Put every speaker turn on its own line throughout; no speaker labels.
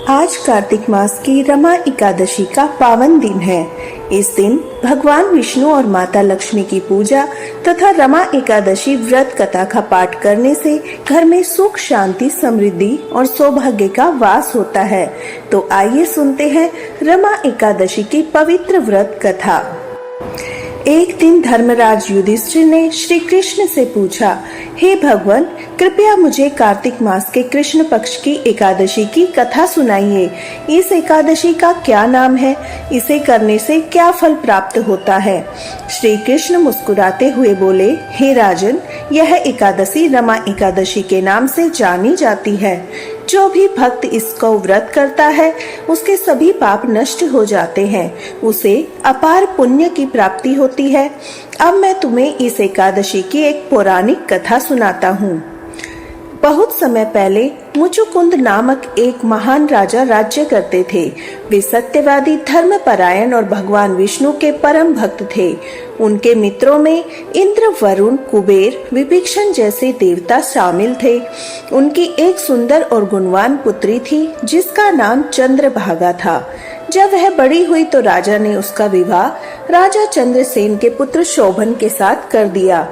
आज कार्तिक मास की रमा एकादशी का पावन दिन है। इस दिन भगवान विष्णु और माता लक्ष्मी की पूजा तथा रमा एकादशी व्रत कथा का पाठ करने से घर में सुख, शांति, समृद्धि और सौभाग्य का वास होता है। तो आइए सुनते हैं रमा एकादशी की पवित्र व्रत कथा। एक दिन धर्मराज युधिष्ठिर ने श्री कृष्ण से पूछा, हे भगवान, कृपया मुझे कार्तिक मास के कृष्ण पक्ष की एकादशी की कथा सुनाइए। इस एकादशी का क्या नाम है? इसे करने से क्या फल प्राप्त होता है? श्री कृष्ण मुस्कुराते हुए बोले, हे राजन, यह एकादशी रमा एकादशी के नाम से जानी जाती है। जो भी भक्त इसको व्रत करता है उसके सभी पाप नष्ट हो जाते हैं, उसे अपार पुण्य की प्राप्ति होती है। अब मैं तुम्हें इस एकादशी की एक पौराणिक कथा सुनाता हूँ। बहुत समय पहले मुचुकुंद नामक एक महान राजा राज्य करते थे। वे सत्यवादी, धर्मपरायण और भगवान विष्णु के परम भक्त थे। उनके मित्रों में इंद्र, वरुण, कुबेर, विभीषण जैसे देवता शामिल थे। उनकी एक सुंदर और गुणवान पुत्री थी जिसका नाम चंद्रभागा था। जब वह बड़ी हुई तो राजा ने उसका विवाह राजा चंद्रसेन के पुत्र शोभन के साथ कर दिया।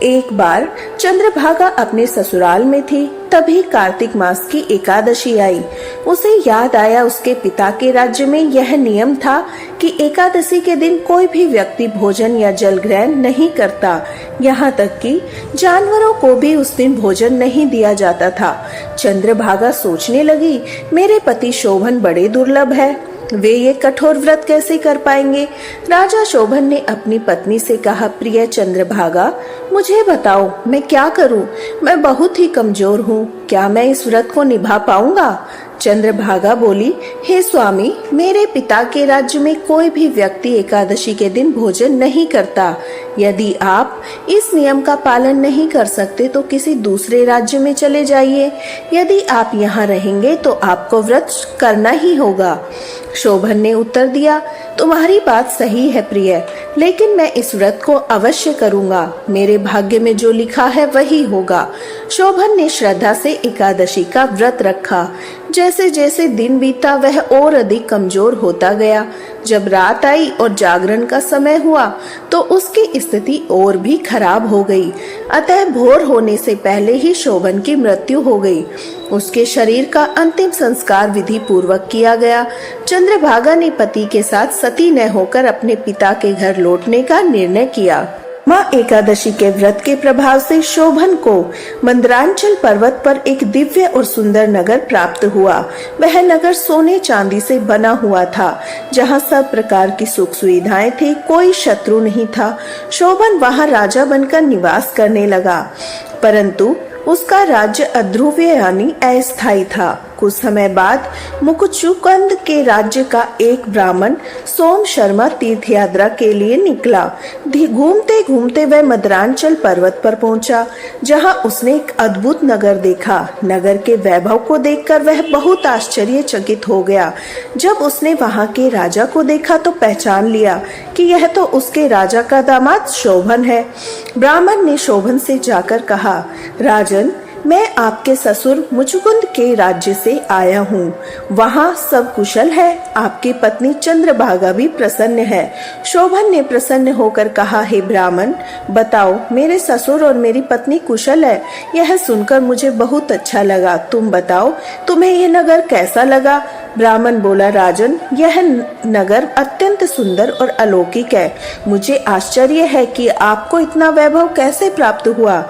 एक बार चंद्रभागा अपने ससुराल में थी, तभी कार्तिक मास की एकादशी आई। उसे याद आया उसके पिता के राज्य में यह नियम था कि एकादशी के दिन कोई भी व्यक्ति भोजन या जल ग्रहण नहीं करता। यहाँ तक कि जानवरों को भी उस दिन भोजन नहीं दिया जाता था। चंद्रभागा सोचने लगी, मेरे पति शोभन बड़े दुर्लभ है, वे ये कठोर व्रत कैसे कर पाएंगे? राजा शोभन ने अपनी पत्नी से कहा, प्रिय चंद्रभागा, मुझे बताओ मैं क्या करूं? मैं बहुत ही कमजोर हूं, क्या मैं इस व्रत को निभा पाऊंगा? चंद्रभागा बोली, हे स्वामी, मेरे पिता के राज्य में कोई भी व्यक्ति एकादशी के दिन भोजन नहीं करता। यदि आप इस नियम का पालन नहीं कर सकते तो किसी दूसरे राज्य में चले जाइए। यदि आप यहाँ रहेंगे तो आपको व्रत करना ही होगा। शोभन ने उत्तर दिया, तुम्हारी बात सही है प्रिय, लेकिन मैं इस व्रत को अवश्य करूंगा। मेरे भाग्य में जो लिखा है वही होगा। शोभन ने श्रद्धा से एकादशी का व्रत रखा। जैसे जैसे दिन बीता वह और अधिक कमजोर होता गया। जब रात आई और जागरण का समय हुआ तो उसकी स्थिति और भी खराब हो गई। अतः भोर होने से पहले ही शोभन की मृत्यु हो गई। उसके शरीर का अंतिम संस्कार विधि पूर्वक किया गया। चंद्रभागा ने पति के साथ सती न होकर अपने पिता के घर लौटने का निर्णय किया। माँ एकादशी के व्रत के प्रभाव से शोभन को मंदरांचल पर्वत पर एक दिव्य और सुंदर नगर प्राप्त हुआ। वह नगर सोने चांदी से बना हुआ था, जहाँ सब प्रकार की सुख सुविधाएं थी, कोई शत्रु नहीं था। शोभन वहाँ राजा बनकर निवास करने लगा, परंतु उसका राज्य अध्रुवीय यानी अस्थायी था। कुछ समय बाद मुकुचुकंद के राज्य का एक ब्राह्मण सोम शर्मा तीर्थ यात्रा के लिए निकला। घूमते घूमते वह मदरांचल पर्वत पर पहुंचा, जहां उसने एक अद्भुत नगर देखा। नगर के वैभव को देखकर वह बहुत आश्चर्यचकित हो गया। जब उसने वहां के राजा को देखा तो पहचान लिया कि यह तो उसके राजा का दामाद शोभन है। ब्राह्मण ने शोभन से जाकर कहा, राजन, मैं आपके ससुर मुचुकुंद के राज्य से आया हूँ। वहाँ सब कुशल है। आपकी पत्नी चंद्रभागा भी प्रसन्न है। शोभन ने प्रसन्न होकर कहा, हे ब्राह्मण, बताओ, मेरे ससुर और मेरी पत्नी कुशल है। यह सुनकर मुझे बहुत अच्छा लगा। तुम बताओ, तुम्हें यह नगर कैसा लगा? ब्राह्मण बोला, राजन, यह नगर अत्यंत सुंदर और अलौकिक है। मुझे आश्चर्य है कि आपको इतना वैभव कैसे प्राप्त हुआ?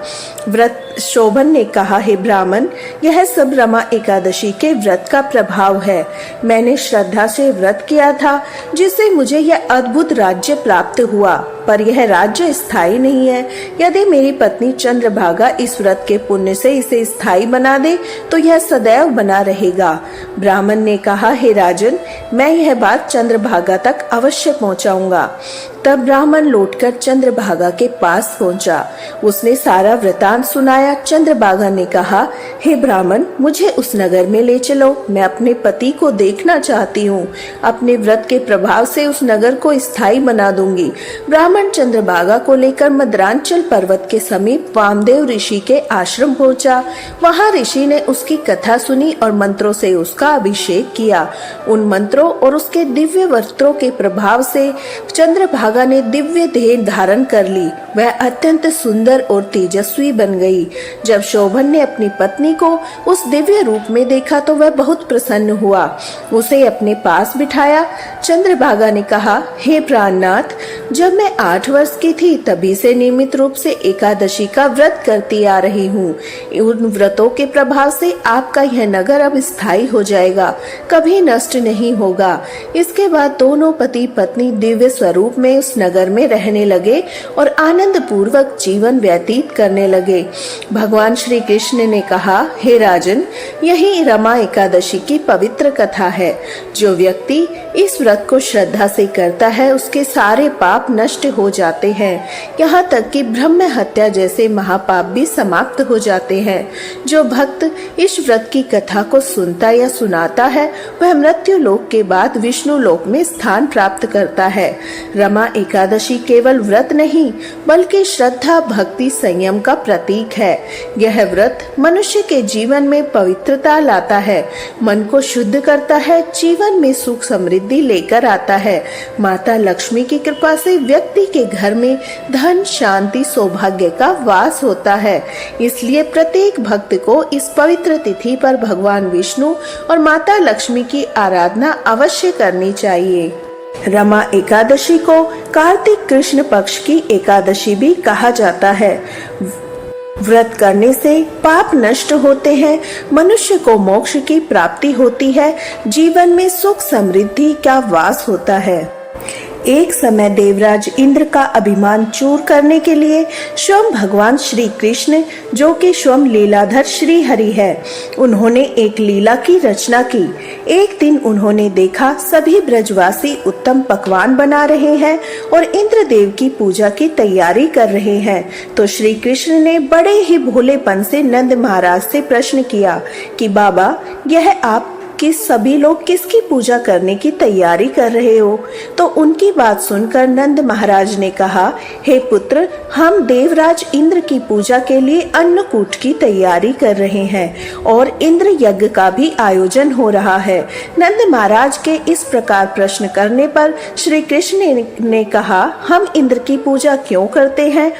शोभन ने कहा, हे ब्राह्मण, यह सब रमा एकादशी के व्रत का प्रभाव है। मैंने श्रद्धा से व्रत किया था, जिससे मुझे यह अद्भुत राज्य प्राप्त हुआ, पर यह राज्य स्थायी नहीं है। यदि मेरी पत्नी चंद्रभागा इस व्रत के पुण्य से इसे स्थायी बना दे तो यह सदैव बना रहेगा। ब्राह्मण ने कहा, हे राजन, मैं यह बात चंद्रभागा तक अवश्य पहुंचाऊंगा। तब ब्राह्मण लौटकर चंद्रभागा के पास पहुंचा। उसने सारा वृतांत सुनाया। चंद्रभागा ने कहा, हे ब्राह्मण, मुझे उस नगर में ले चलो, मैं अपने पति को देखना चाहती हूँ। अपने व्रत के प्रभाव से उस नगर को स्थायी बना दूंगी। ब्राह्मण चंद्रभागा को लेकर मद्रांचल पर्वत के समीप वामदेव ऋषि के आश्रम पहुंचा। वहां ऋषि ने उसकी कथा सुनी और मंत्रों से उसका अभिषेक किया। उन मंत्रों और उसके दिव्य वस्त्रों के प्रभाव से चंद्रभागा ने दिव्य देह धारण कर ली। वह अत्यंत सुंदर और तेजस्वी बन गई। जब शोभन ने अपनी पत्नी को उस दिव्य रूप में देखा तो वह बहुत प्रसन्न हुआ। उसे अपने पास बिठाया। चंद्रभागा ने कहा, हे प्राणनाथ, जब मैं 8 वर्ष की थी तभी से नियमित रूप से एकादशी का व्रत करती आ रही हूँ। उन व्रतों के प्रभाव से आपका यह नगर अब स्थायी हो जाएगा, कभी नष्ट नहीं होगा। इसके बाद दोनों पति पत्नी दिव्य स्वरूप में उस नगर में रहने लगे और आनंद पूर्वक जीवन व्यतीत करने लगे। भगवान श्री कृष्ण ने कहा, हे राजन, यही रमा एकादशी की पवित्र कथा है। जो व्यक्ति इस व्रत को श्रद्धा से करता है उसके सारे पाप नष्ट हो जाते हैं। यहाँ तक कि ब्रह्म हत्या जैसे महापाप भी समाप्त हो जाते हैं। जो भक्त इस व्रत की कथा को सुनता या सुनाता है वह मृत्यु लोक के बाद विष्णु लोक में स्थान प्राप्त करता है। रमा एकादशी केवल व्रत नहीं बल्कि श्रद्धा, भक्ति, संयम का प्रतीक है। यह व्रत मनुष्य के जीवन में पवित्रता लाता है, मन को शुद्ध करता है, जीवन में सुख समृद्धि लेकर आता है। माता लक्ष्मी की कृपा से व्यक्ति के घर में धन, शांति, सौभाग्य का वास होता है। इसलिए प्रत्येक भक्त को इस पवित्र तिथि पर भगवान विष्णु और माता लक्ष्मी की आराधना अवश्य करनी चाहिए। रमा एकादशी को कार्तिक कृष्ण पक्ष की एकादशी भी कहा जाता है। व्रत करने से पाप नष्ट होते हैं, मनुष्य को मोक्ष की प्राप्ति होती है, जीवन में सुख समृद्धि का वास होता है। एक समय देवराज इंद्र का अभिमान चूर करने के लिए स्वयं भगवान श्री कृष्ण, जो कि स्वयं लीलाधर श्री हरि है, उन्होंने एक लीला की रचना की। एक दिन उन्होंने देखा सभी ब्रजवासी उत्तम पकवान बना रहे हैं और इंद्रदेव की पूजा की तैयारी कर रहे हैं। तो श्री कृष्ण ने बड़े ही भोलेपन से नंद महाराज से प्रश्न किया कि बाबा, यह आप कि सभी लोग किसकी पूजा करने की तैयारी कर रहे हो? तो उनकी बात सुनकर नंद महाराज ने कहा, हे पुत्र, हम देवराज इंद्र की पूजा के लिए अन्नकूट की तैयारी कर रहे हैं और इंद्र यज्ञ का भी आयोजन हो रहा है। नंद महाराज के इस प्रकार प्रश्न करने पर श्री कृष्ण ने कहा, हम इंद्र की पूजा क्यों करते हैं?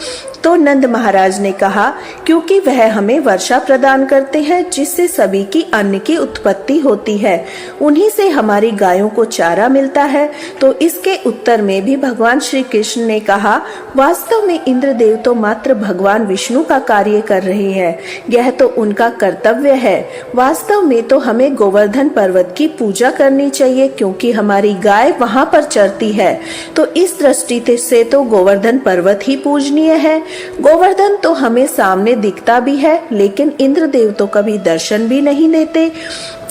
तो नंद महाराज ने कहा, क्योंकि वह हमें वर्षा प्रदान करते हैं जिससे सभी की अन्न की उत्पत्ति होती है, उन्हीं से हमारी गायों को चारा मिलता है। तो इसके उत्तर में भी भगवान श्री कृष्ण ने कहा, वास्तव में इंद्रदेव तो मात्र भगवान विष्णु का कार्य कर रहे हैं, यह तो उनका कर्तव्य है। वास्तव में तो हमें गोवर्धन पर्वत की पूजा करनी चाहिए क्योंकि हमारी गाय वहां पर चरती है। तो इस दृष्टि से तो गोवर्धन पर्वत ही पूजनीय है। गोवर्धन तो हमें सामने दिखता भी है लेकिन इंद्रदेव तो कभी दर्शन भी नहीं देते,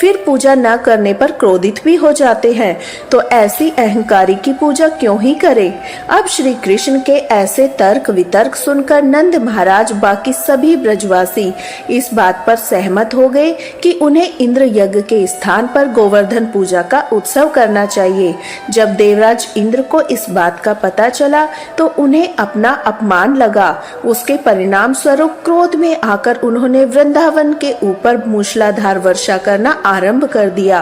फिर पूजा न करने पर क्रोधित भी हो जाते हैं। तो ऐसी अहंकारी की पूजा क्यों ही करें? अब श्री कृष्ण के ऐसे तर्क वितर्क सुनकर नंद महाराज बाकी सभी ब्रजवासी इस बात पर सहमत हो गए कि उन्हें इंद्र यज्ञ के स्थान पर गोवर्धन पूजा का उत्सव करना चाहिए। जब देवराज इंद्र को इस बात का पता चला तो उन्हें अपना अपमान लगा। उसके परिणाम स्वरूप क्रोध में आकर उन्होंने वृंदावन के ऊपर मूसलाधार वर्षा करना आरंभ कर दिया।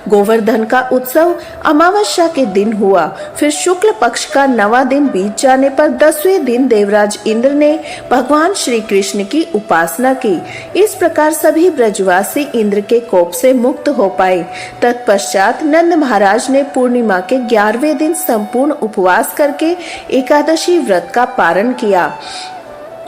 गोवर्धन का उत्सव अमावस्या के दिन हुआ। फिर शुक्ल पक्ष का 9वां दिन बीत जाने पर 10वें दिन देवराज इंद्र ने भगवान श्री कृष्ण की उपासना की। इस प्रकार सभी ब्रजवासी इंद्र के कोप से मुक्त हो पाए। तत्पश्चात नंद महाराज ने पूर्णिमा के 11वें दिन संपूर्ण उपवास करके एकादशी व्रत का पारण किया।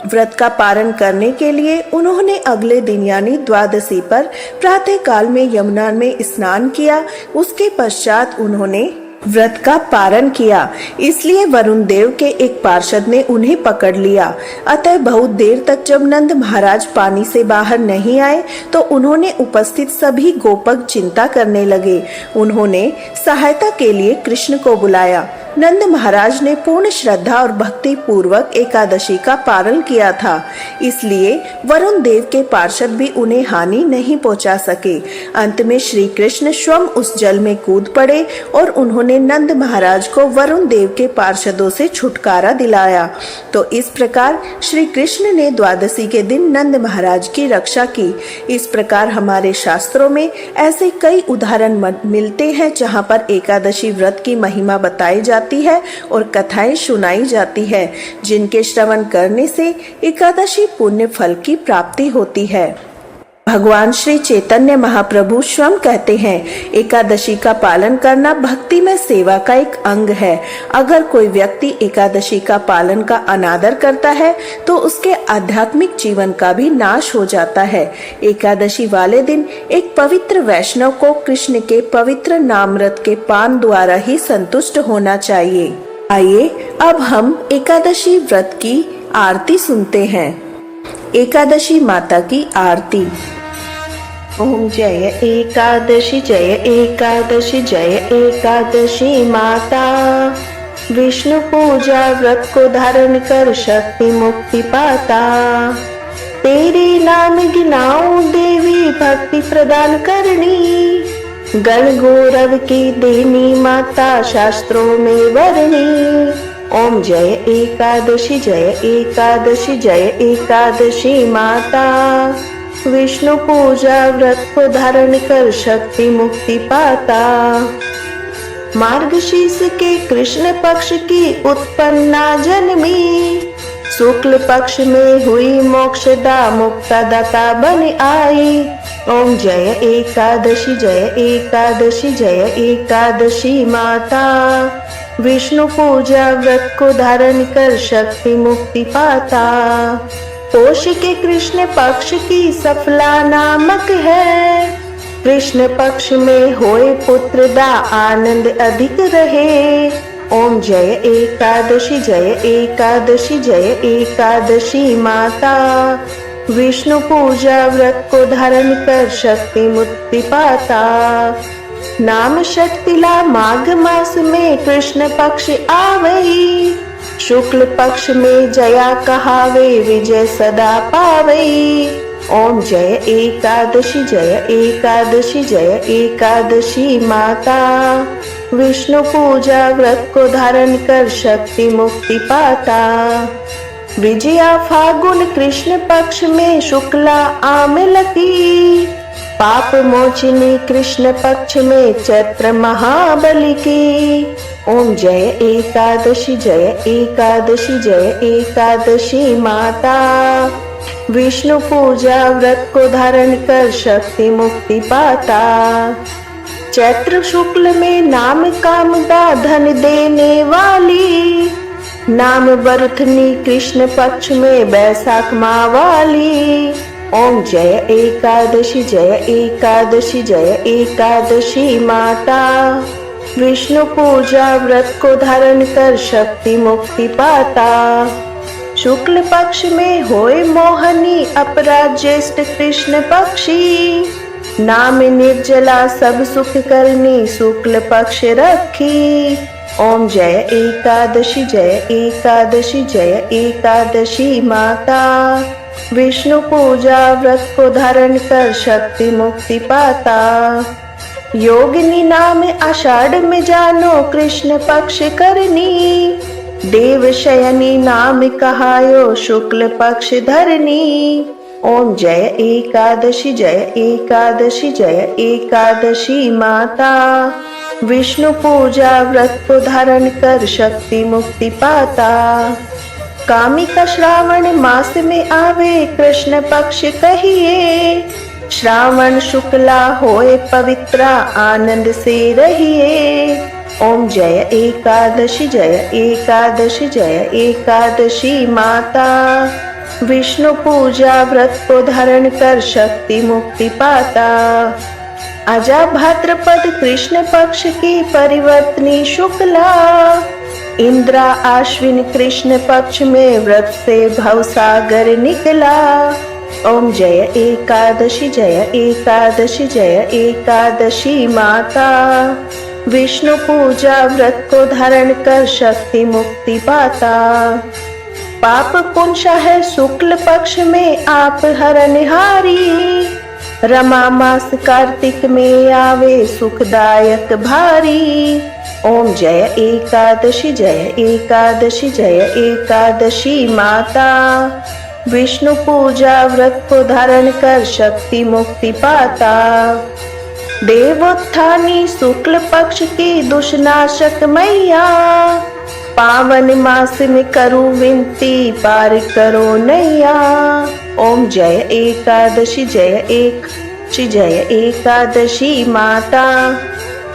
व्रत का पारण करने के लिए उन्होंने अगले दिन यानी द्वादशी पर प्रातः काल में यमुना में स्नान किया। उसके पश्चात उन्होंने व्रत का पारण किया। इसलिए वरुण देव के एक पार्षद ने उन्हें पकड़ लिया। अतः बहुत देर तक जब नंद महाराज पानी से बाहर नहीं आए तो उन्होंने उपस्थित सभी गोपक चिंता करने लगे। उन्होंने सहायता के लिए कृष्ण को बुलाया। नंद महाराज ने पूर्ण श्रद्धा और भक्ति पूर्वक एकादशी का पालन किया था, इसलिए वरुण देव के पार्षद भी उन्हें हानि नहीं पहुंचा सके। अंत में श्री कृष्ण स्वयं उस जल में कूद पड़े और उन्होंने नंद महाराज को वरुण देव के पार्षदों से छुटकारा दिलाया। तो इस प्रकार श्री कृष्ण ने द्वादशी के दिन नंद महाराज की रक्षा की। इस प्रकार हमारे शास्त्रों में ऐसे कई उदाहरण मिलते हैं जहाँ पर एकादशी व्रत की महिमा बताई जाती है और कथाएं सुनाई जाती है, जिनके श्रवण करने से एकादशी पुण्य फल की प्राप्ति होती है। भगवान श्री चैतन्य महाप्रभु स्वयं कहते हैं, एकादशी का पालन करना भक्ति में सेवा का एक अंग है। अगर कोई व्यक्ति एकादशी का पालन का अनादर करता है तो उसके आध्यात्मिक जीवन का भी नाश हो जाता है। एकादशी वाले दिन एक पवित्र वैष्णव को कृष्ण के पवित्र नामृत के पान द्वारा ही संतुष्ट होना चाहिए। आइए अब हम एकादशी व्रत की आरती सुनते हैं। एकादशी माता की आरती। ओम जय एकादशी जय एकादशी जय एकादशी माता। विष्णु पूजा व्रत को धारण कर शक्ति मुक्ति पाता। तेरे नाम गिनाऊं देवी भक्ति प्रदान करनी। गण गौरव की देनी माता शास्त्रों में वर्णी। ओम जय एकादशी जय एकादशी जय एकादशी माता। विष्णु पूजा व्रत को धारण कर शक्ति मुक्ति पाता। मार्गशीर्ष के कृष्ण पक्ष की उत्पन्ना जन्मी। शुक्ल पक्ष में हुई मोक्षदा मुक्तदाता बन आई। ओम जय एकादशी जय एकादशी जय एकादशी माता। विष्णु पूजा व्रत को धारण कर शक्ति मुक्ति पाता। पोष के कृष्ण पक्ष की सफला नामक है। कृष्ण पक्ष में होए पुत्र दा आनंद अधिक रहे। ओम जय एकादशी जय एकादशी जय एकादशी माता। विष्णु पूजा व्रत को धारण कर शक्ति मुक्ति पाता। नाम षटतिला माघ मास में कृष्ण पक्ष आवई। शुक्ल पक्ष में जया कहावे विजय सदा पावई। ओम जय एकादशी जय एकादशी जय एकादशी माता। विष्णु पूजा व्रत को धारण कर शक्ति मुक्ति पाता। विजया फागुन कृष्ण पक्ष में शुक्ला आमलकी। पाप मोचिनी कृष्ण पक्ष में चैत्र महाबली की। ओम जय एकादशी जय एकादशी जय एकादशी माता। विष्णु पूजा व्रत को धारण कर शक्ति मुक्ति पाता। चैत्र शुक्ल में नाम कामदा धन देने वाली। नाम बरुथनी कृष्ण पक्ष में बैसाख माँ वाली। ओम जय एकादशी जय एकादशी जय एकादशी माता। विष्णु पूजा व्रत को धारण कर शक्ति मुक्ति पाता। शुक्ल पक्ष में होए मोहनी अपराध ज्येष्ठ कृष्ण पक्षी। नाम निर्जला सब सुख करनी शुक्ल पक्ष रखी। ओम जय एकादशी जय एकादशी जय एकादशी माता। विष्णु पूजा व्रत को धारण कर शक्ति मुक्ति पाता। योगिनी नाम आषाढ़ में जानो कृष्ण पक्ष करनी। देव शयनी नाम कहायो शुक्ल पक्ष धरनी। ओम जय एकादशी जय एकादशी जय एकादशी माता। विष्णु पूजा व्रत को धारण कर शक्ति मुक्ति पाता। कामिका श्रावण मास में आवे कृष्ण पक्ष कहिए। श्रावण शुक्ला होए पवित्रा आनंद से रहिए। ओम जय एकादशी जय एकादशी जय एकादशी माता। विष्णु पूजा व्रत को धारण कर शक्ति मुक्ति पाता। अजा भाद्रपद कृष्ण पक्ष की परिवर्तनी शुक्ला। इंद्रा आश्विन कृष्ण पक्ष में व्रत से भवसागर निकला। ओम जय एकादशी जय एकादशी जय एकादशी माता। विष्णु पूजा व्रत को धारण कर शक्ति मुक्ति पाता। पाप पुंसा है शुक्ल पक्ष में आप हरनहारी। रमा मास कार्तिक में आवे सुखदायक भारी। ओम जय एकादशी जय एकादशी जय एकादशी माता। विष्णु पूजा व्रत को धारण कर शक्ति मुक्ति पाता। देवोत्थानी शुक्ल पक्ष की दुष्नाशक मैया। पावन मास में करूं विनती पार करो नैया। ओम जय एकादशी जय एकादशी माता।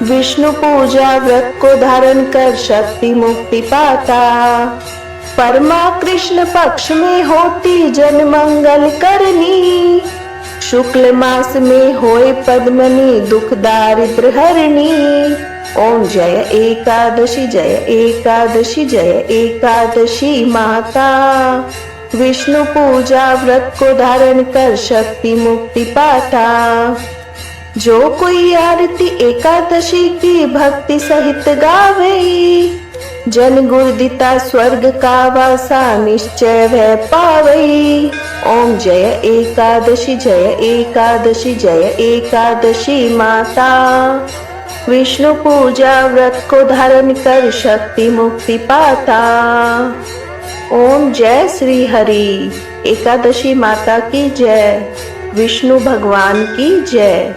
विष्णु पूजा व्रत को धारण कर शक्ति मुक्ति पाता। परमा कृष्ण पक्ष में होती जन मंगल करनी। शुक्ल मास में होए पद्मनी दुख दारिद्र हरणी। ओम जय एकादशी जय एकादशी माता। विष्णु पूजा व्रत को धारण कर शक्ति मुक्ति पाता। जो कोई आरती एकादशी की भक्ति सहित गावे। जन गुरुदिता स्वर्ग का वासा निश्चय वह पावई। ओम जय एकादशी जय एकादशी माता। विष्णु पूजा व्रत को धारण कर शक्ति मुक्ति पाता। ओम जय श्री हरि। एकादशी माता की जय। विष्णु भगवान की जय।